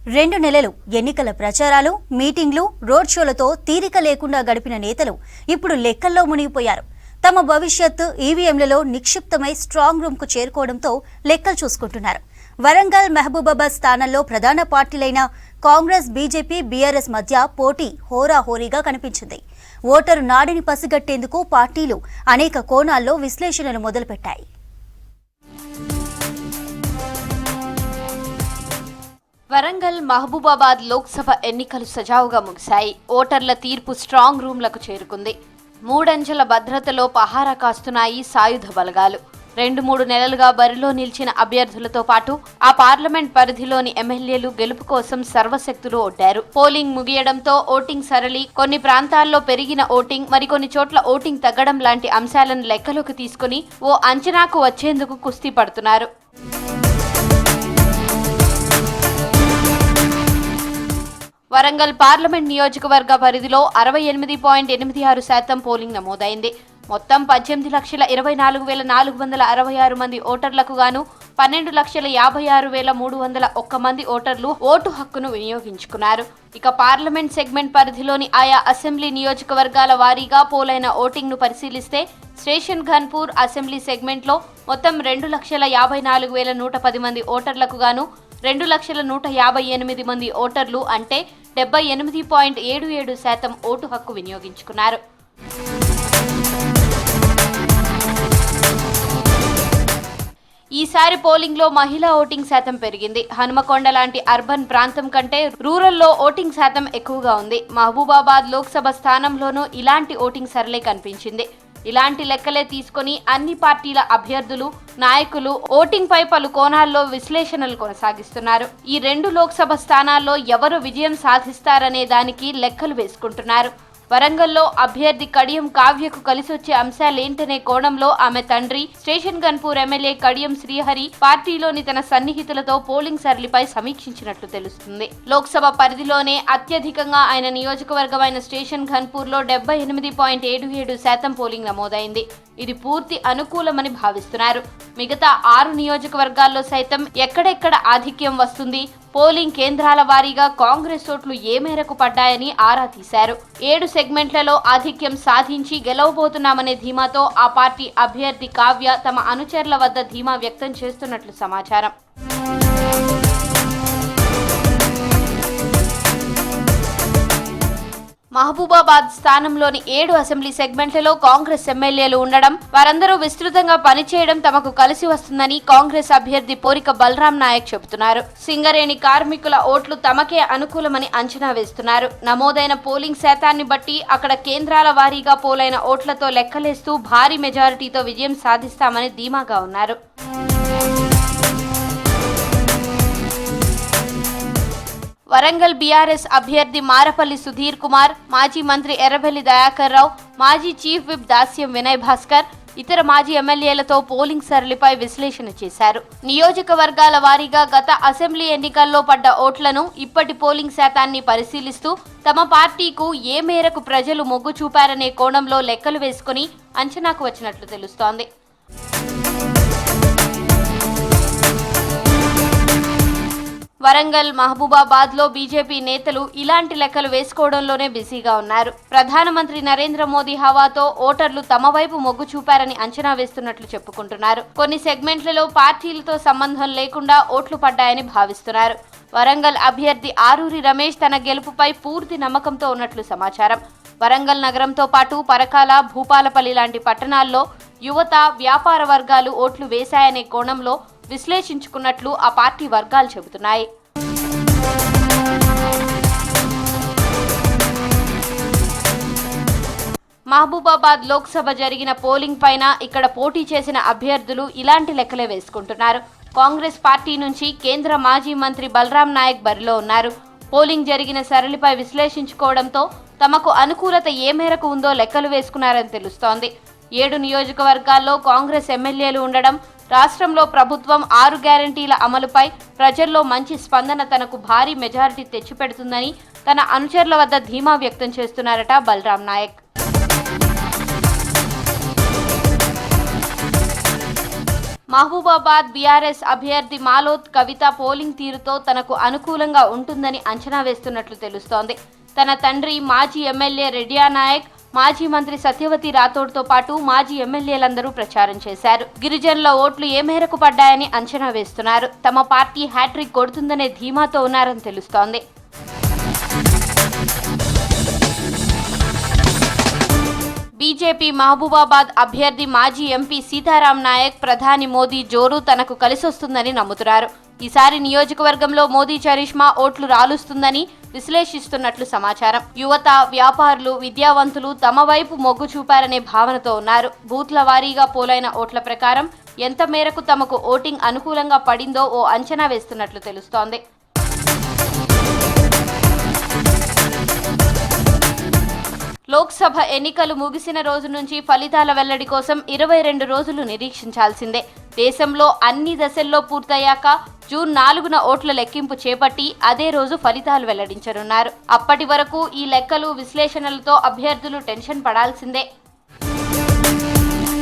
2 నెలలు ఎన్నికల ప్రచారాలు, మీటింగ్లు, రోడ్ షోలతో తీరిక లేకుండా గడిపిన నేతలు ఇప్పుడు లెక్కల్లో మునిగిపోయారు. తమ భవిష్యత్తు ఈవీఎంలలో నిక్షిప్తమై స్ట్రాంగ్ రూమ్ కు చేరుకోవడంతో లెక్కలు చూసుకుంటున్నారు. వరంగల్, మహబూబాబాద్ స్థానాల్లో ప్రధాన పార్టీలైన కాంగ్రెస్, బీజేపీ, బీఆర్ఎస్ మధ్య పోటీ హోరాహోరీగా కనిపించింది. ఓటరు నాడిని పసిగట్టేందుకు పార్టీలు అనేక కోణాల్లో విశ్లేషణలు మొదలుపెట్టాయి. వరంగల్, మహబూబాబాద్ లోక్సభ ఎన్నికలు సజావుగా ముగిశాయి. ఓటర్ల తీర్పు స్ట్రాంగ్ రూమ్లకు చేరుకుంది. 3 అంచెల భద్రతలో పహారా కాస్తున్నాయి సాయుధ బలగాలు. 2-3 నెలలుగా బరిలో నిలిచిన అభ్యర్థులతో పాటు ఆ పార్లమెంట్ పరిధిలోని ఎమ్మెల్యేలు గెలుపు కోసం సర్వశక్తులు ఒడ్డారు. పోలింగ్ ముగియడంతో ఓటింగ్ సరళి, కొన్ని ప్రాంతాల్లో పెరిగిన ఓటింగ్, మరికొన్ని చోట్ల ఓటింగ్ తగ్గడం లాంటి అంశాలను లెక్కలోకి తీసుకుని ఓ అంచనాకు వచ్చేందుకు కుస్తీ పడుతున్నారు. వరంగల్ పార్లమెంట్ నియోజకవర్గ పరిధిలో 68.86% పోలింగ్ నమోదైంది. మొత్తం 18,24,466 మంది ఓటర్లకు గాను 12,56,301 మంది ఓటర్లు ఓటు హక్కును వినియోగించుకున్నారు. ఇక పార్లమెంట్ సెగ్మెంట్ పరిధిలోని ఆయా అసెంబ్లీ నియోజకవర్గాల వారీగా పోలైన ఓటింగ్ ను పరిశీలిస్తే స్టేషన్ ఘన్పూర్ అసెంబ్లీ సెగ్మెంట్లో మొత్తం 2,54,110 మంది ఓటర్లకు గాను 2,158 మంది ఓటర్లు అంటే 78.77% ఓటు హక్కు వినియోగించుకున్నారు. ఈసారి పోలింగ్లో మహిళా ఓటింగ్ శాతం పెరిగింది. హనుమకొండ లాంటి అర్బన్ ప్రాంతం కంటే రూరల్లో ఓటింగ్ శాతం ఎక్కువగా ఉంది. మహబూబాబాద్ లోక్సభ స్థానంలోనూ ఇలాంటి ఓటింగ్ సరళే కనిపించింది. ఇలాంటి లెక్కలే తీసుకుని అన్ని పార్టీల అభ్యర్థులు, నాయకులు ఓటింగ్ పై పలు కోణాల్లో విశ్లేషణలు కొనసాగిస్తున్నారు. ఈ 2 లోక్సభ స్థానాల్లో ఎవరు విజయం సాధిస్తారనే దానికి లెక్కలు వేసుకుంటున్నారు. వరంగల్లో అభ్యర్థి కడియం కావ్యకు కలిసొచ్చే అంశాలేంటనే కోణంలో ఆమె తండ్రి, స్టేషన్ ఘన్పూర్ ఎమ్మెల్యే కడియం శ్రీహరి పార్టీలోని తన సన్నిహితులతో పోలింగ్ సరళిపై సమీక్షించినట్లు తెలుస్తుంది. లోక్సభ పరిధిలోనే అత్యధికంగా ఆయన నియోజకవర్గమైన స్టేషన్ ఘన్పూర్లో 78.77% పోలింగ్ నమోదైంది. ఇది పూర్తి అనుకూలమని భావిస్తున్నారు. మిగతా 6 నియోజకవర్గాల్లో సైతం ఎక్కడెక్కడ ఆధిక్యం వస్తుంది, పోలింగ్ కేంద్రాల వారీగా కాంగ్రెస్ ఓట్లు ఏ మేరకు పడ్డాయని ఆరా తీశారు. 7 సెగ్మెంట్లలో ఆధిక్యం సాధించి గెలవబోతున్నామనే ధీమాతో ఆ పార్టీ అభ్యర్థి కావ్య తమ అనుచరుల వద్ద ధీమా వ్యక్తం చేస్తున్నట్లు సమాచారం. మహబూబాబాద్ స్థానంలోని 7 అసెంబ్లీ సెగ్మెంట్లలో కాంగ్రెస్ ఎమ్మెల్యేలు ఉండడం, వారందరూ విస్తృతంగా పనిచేయడం తమకు కలిసి వస్తుందని కాంగ్రెస్ అభ్యర్థి పోరిక బలరాం నాయక్ చెబుతున్నారు. సింగరేణి కార్మికుల ఓట్లు తమకే అనుకూలమని అంచనా వేస్తున్నారు. నమోదైన పోలింగ్ శాతాన్ని బట్టి అక్కడ కేంద్రాల వారీగా పోలైన ఓట్లతో లెక్కలేస్తూ భారీ మెజారిటీతో విజయం సాధిస్తామని ధీమాగా ఉన్నారు. వరంగల్ బీఆర్ఎస్ అభ్యర్థి మారపల్లి సుధీర్ కుమార్, మాజీ మంత్రి ఎర్రబెల్లి దయాకర్ రావు, మాజీ చీఫ్ విప్ దాస్యం వినయ్ భాస్కర్, ఇతర మాజీ ఎమ్మెల్యేలతో పోలింగ్ సరళిపై విశ్లేషణ చేశారు. నియోజకవర్గాల వారీగా గత అసెంబ్లీ ఎన్నికల్లో పడ్డ ఓట్లను, ఇప్పటి పోలింగ్ శాతాన్ని పరిశీలిస్తూ తమ పార్టీకు ఏ మేరకు ప్రజలు మొగ్గు చూపారనే కోణంలో లెక్కలు వేసుకుని అంచనాకు వచ్చినట్లు తెలుస్తోంది. వరంగల్, మహబూబాబాద్ లో బీజేపీ నేతలు ఇలాంటి లెక్కలు వేసుకోవడంలోనే బిజీగా ఉన్నారు. ప్రధానమంత్రి నరేంద్ర మోదీ హవాతో ఓటర్లు తమ వైపు మొగ్గు చూపారని అంచనా వేస్తున్నట్లు చెప్పుకుంటున్నారు. కొన్ని సెగ్మెంట్లలో పార్టీలతో సంబంధం లేకుండా ఓట్లు పడ్డాయని భావిస్తున్నారు. వరంగల్ అభ్యర్థి ఆరూరి రమేష్ తన గెలుపుపై పూర్తి నమ్మకంతో ఉన్నట్లు సమాచారం. వరంగల్ నగరంతో పాటు పరకాల, భూపాలపల్లి లాంటి పట్టణాల్లో యువత, వ్యాపార వర్గాలు ఓట్లు వేశాయనే కోణంలో విశ్లేషించుకున్నట్లు ఆ పార్టీ వర్గాలు చెబుతున్నాయి. మహబూబాబాద్ లోక్సభ జరిగిన పోలింగ్ పైన ఇక్కడ పోటీ చేసిన అభ్యర్థులు ఇలాంటి లెక్కలే వేసుకుంటున్నారు. కాంగ్రెస్ పార్టీ నుంచి కేంద్ర మాజీ మంత్రి బలరాం నాయక్ బరిలో ఉన్నారు. పోలింగ్ జరిగిన సరళిపై విశ్లేషించుకోవడంతో తమకు అనుకూలత ఏ మేరకు ఉందో లెక్కలు వేసుకున్నారని తెలుస్తోంది. 7 నియోజకవర్గాల్లో కాంగ్రెస్ ఎమ్మెల్యేలు ఉండడం, రాష్ట్రంలో ప్రభుత్వం 6 గ్యారంటీల అమలుపై ప్రజల్లో మంచి స్పందన తనకు భారీ మెజారిటీ తెచ్చిపెడుతుందని తన అనుచరుల వద్ద ధీమా వ్యక్తం చేస్తున్నారట బలరాం నాయక్. మహబూబాబాద్ బీఆర్ఎస్ అభ్యర్థి మాలోత్ కవిత పోలింగ్ తీరుతో తనకు అనుకూలంగా ఉంటుందని అంచనా వేస్తున్నట్లు తెలుస్తోంది. తన తండ్రి మాజీ ఎమ్మెల్యే రెడ్డియా నాయక్, మాజీ మంత్రి సత్యవతి రాథోడ్తో పాటు మాజీ ఎమ్మెల్యేలందరూ ప్రచారం చేశారు. గిరిజనుల ఓట్లు ఏ మేరకు పడ్డాయని అంచనా వేస్తున్నారు. తమ పార్టీ హ్యాట్రిక్ కొడుతుందనే ధీమాతో ఉన్నారని తెలుస్తోంది. బీజేపీ మహబూబాబాద్ అభ్యర్థి మాజీ ఎంపీ సీతారాం నాయక్ ప్రధాని మోదీ జోరు తనకు కలిసొస్తుందని నమ్ముతున్నారు. ఈసారి నియోజకవర్గంలో మోదీ చరిష్మా ఓట్లు రాలుస్తుందని విశ్లేషిస్తున్నట్లు సమాచారం. యువత, వ్యాపారులు, విద్యావంతులు తమ వైపు మొగ్గు చూపారనే భావనతో ఉన్నారు. బూత్ల వారీగా పోలైన ఓట్ల ప్రకారం ఎంత మేరకు తమకు ఓటింగ్ అనుకూలంగా పడిందో ఓ అంచనా వేస్తున్నట్లు తెలుస్తోంది. లోక్సభ ఎన్నికలు ముగిసిన రోజు నుంచి ఫలితాల వెల్లడి కోసం 22 రోజులు నిరీక్షించాల్సిందే. దేశంలో అన్ని దశల్లో పూర్తయ్యాక జూన్ 4న ఓట్ల లెక్కింపు చేపట్టి అదే రోజు ఫలితాలు వెల్లడించనున్నారు. అప్పటి వరకు ఈ లెక్కలు, విశ్లేషణలతో అభ్యర్థులు టెన్షన్ పడాల్సిందే.